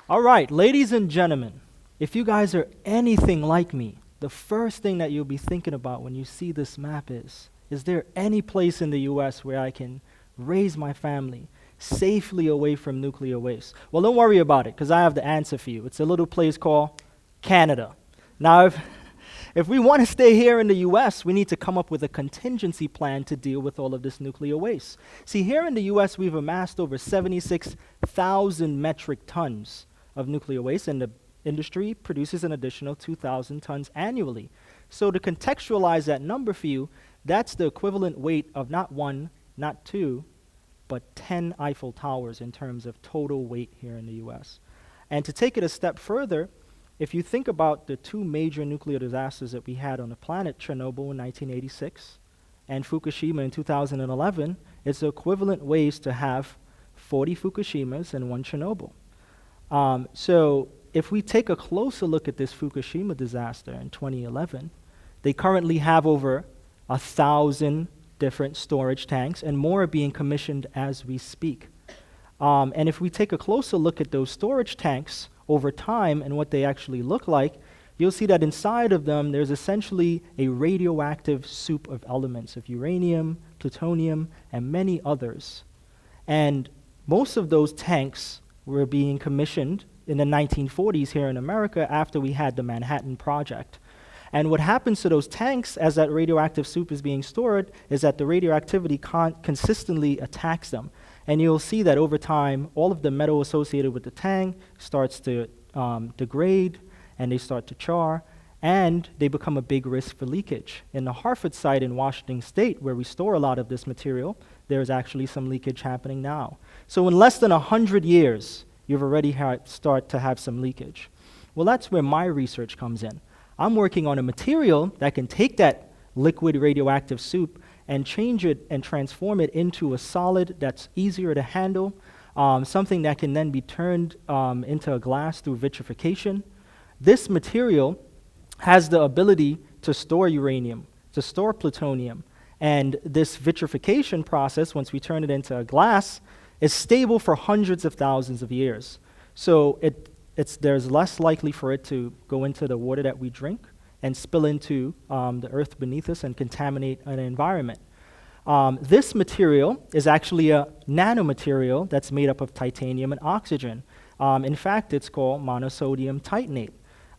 All right, ladies and gentlemen, if you guys are anything like me, the first thing that you'll be thinking about when you see this map is there any place in the US where I can raise my family safely away from nuclear waste? Well, don't worry about it, because I have the answer for you. It's a little place called Canada. Now, if we want to stay here in the US, we need to come up with a contingency plan to deal with all of this nuclear waste. See, here in the US, we've amassed over 76,000 metric tons of nuclear waste, and the industry produces an additional 2,000 tons annually. So to contextualize that number for you, that's the equivalent weight of not one, not two, but 10 Eiffel Towers in terms of total weight here in the US. And to take it a step further, if you think about the two major nuclear disasters that we had on the planet, Chernobyl in 1986 and Fukushima in 2011, it's the equivalent waste to have 40 Fukushimas and one Chernobyl. So if we take a closer look at this Fukushima disaster in 2011, they currently have over 1,000 different storage tanks, and more are being commissioned as we speak. And if we take a closer look at those storage tanks over time and what they actually look like, you'll see that inside of them there's essentially a radioactive soup of elements of uranium, plutonium, and many others. And most of those tanks were being commissioned in the 1940s here in America after we had the Manhattan Project. And what happens to those tanks as that radioactive soup is being stored is that the radioactivity consistently attacks them. And you'll see that over time, all of the metal associated with the tank starts to degrade, and they start to char, and they become a big risk for leakage. In the Hartford site in Washington State, where we store a lot of this material, there's actually some leakage happening now. So in less than 100 years, you've already start to have some leakage. Well, that's where my research comes in. I'm working on a material that can take that liquid radioactive soup and change it and transform it into a solid that's easier to handle, something that can then be turned into a glass through vitrification. This material has the ability to store uranium, to store plutonium, and this vitrification process, once we turn it into a glass, is stable for hundreds of thousands of years. So there's less likely for it to go into the water that we drink and spill into the earth beneath us and contaminate an environment. This material is actually a nanomaterial that's made up of titanium and oxygen. In fact, it's called monosodium titanate.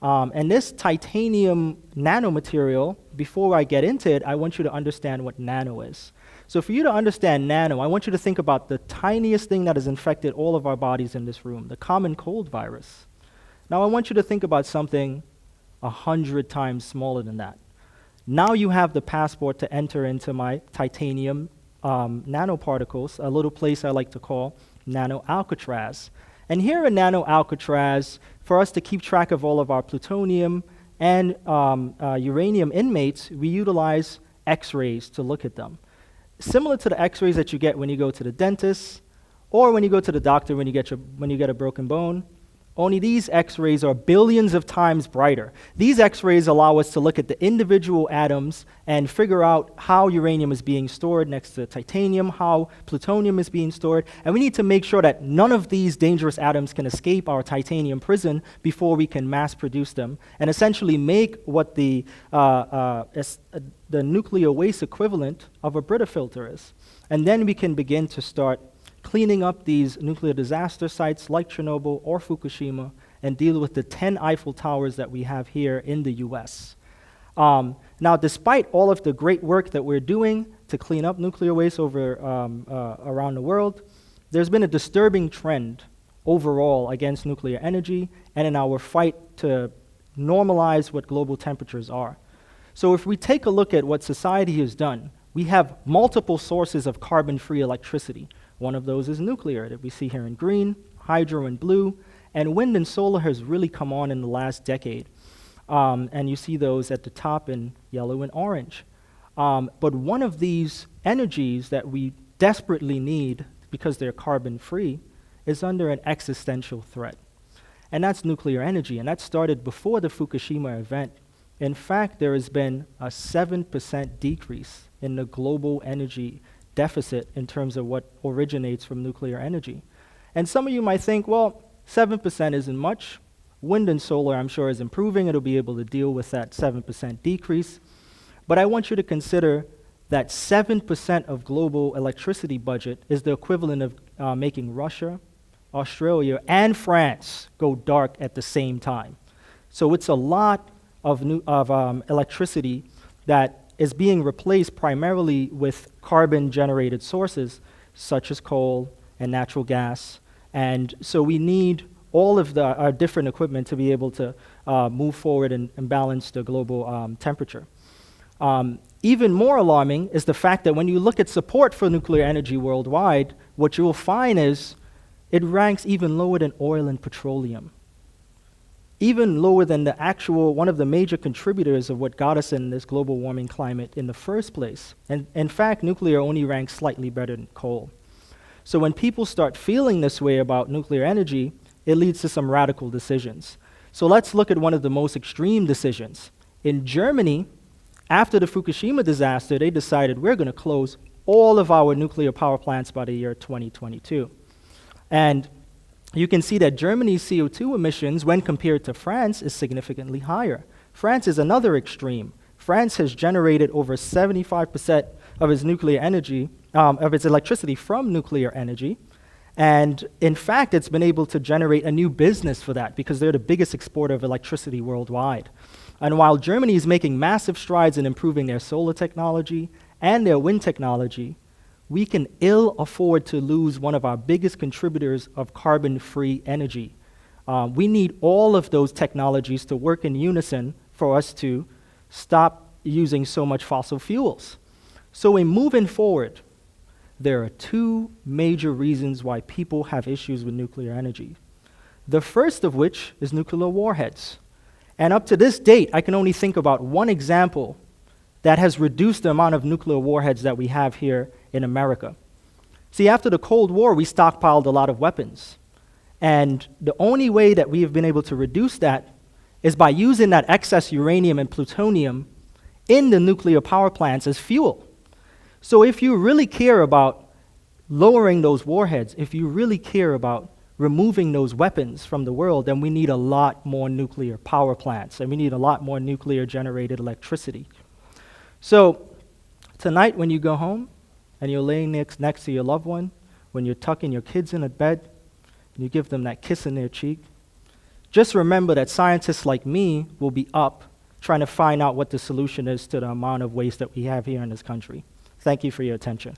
And this titanium nanomaterial, before I get into it, I want you to understand what nano is. So for you to understand nano, I want you to think about the tiniest thing that has infected all of our bodies in this room, the common cold virus. Now I want you to think about something 100 times smaller than that. Now you have the passport to enter into my titanium nanoparticles, a little place I like to call Nano Alcatraz. And here in Nano Alcatraz, for us to keep track of all of our plutonium and uranium inmates, we utilize X-rays to look at them. Similar to the X-rays that you get when you go to the dentist or when you go to the doctor when you get a broken bone. Only these X-rays are billions of times brighter. These X-rays allow us to look at the individual atoms and figure out how uranium is being stored next to titanium, how plutonium is being stored, and we need to make sure that none of these dangerous atoms can escape our titanium prison before we can mass produce them and essentially make what the nuclear waste equivalent of a Brita filter is. And then we can begin to start cleaning up these nuclear disaster sites like Chernobyl or Fukushima and deal with the 10 Eiffel Towers that we have here in the US. Now, despite all of the great work that we're doing to clean up nuclear waste around the world, there's been a disturbing trend overall against nuclear energy and in our fight to normalize what global temperatures are. So if we take a look at what society has done, we have multiple sources of carbon-free electricity. One of those is nuclear that we see here in green, hydro in blue, and wind and solar has really come on in the last decade. And you see those at the top in yellow and orange. But one of these energies that we desperately need because they're carbon-free is under an existential threat. And that's nuclear energy. And that started before the Fukushima event In fact, there has been a 7% decrease in the global energy deficit in terms of what originates from nuclear energy. And some of you might think, well, 7% isn't much. Wind and solar, I'm sure, is improving. It'll be able to deal with that 7% decrease. But I want you to consider that 7% of global electricity budget is the equivalent of making Russia, Australia, and France go dark at the same time. So it's a lot of electricity that is being replaced primarily with carbon-generated sources, such as coal and natural gas. And so we need all of our different equipment to be able to move forward and balance the global temperature. Even more alarming is the fact that when you look at support for nuclear energy worldwide, what you will find is it ranks even lower than oil and petroleum, even lower than the actual, one of the major contributors of what got us in this global warming climate in the first place. And in fact, nuclear only ranks slightly better than coal. So when people start feeling this way about nuclear energy, it leads to some radical decisions. So let's look at one of the most extreme decisions. In Germany, after the Fukushima disaster, they decided we're going to close all of our nuclear power plants by the year 2022. And you can see that Germany's CO2 emissions, when compared to France, is significantly higher. France is another extreme. France has generated over 75% of its nuclear energy, of its electricity from nuclear energy. And in fact, it's been able to generate a new business for that because they're the biggest exporter of electricity worldwide. And while Germany is making massive strides in improving their solar technology and their wind technology, we can ill afford to lose one of our biggest contributors of carbon-free energy. We need all of those technologies to work in unison for us to stop using so much fossil fuels. So in moving forward, there are two major reasons why people have issues with nuclear energy. The first of which is nuclear warheads. And up to this date, I can only think about one example that has reduced the amount of nuclear warheads that we have here in America. See, after the Cold War, we stockpiled a lot of weapons. And the only way that we have been able to reduce that is by using that excess uranium and plutonium in the nuclear power plants as fuel. So if you really care about lowering those warheads, if you really care about removing those weapons from the world, then we need a lot more nuclear power plants, and we need a lot more nuclear-generated electricity. So tonight when you go home and you're laying next to your loved one, when you're tucking your kids in a bed, and you give them that kiss in their cheek, just remember that scientists like me will be up trying to find out what the solution is to the amount of waste that we have here in this country. Thank you for your attention.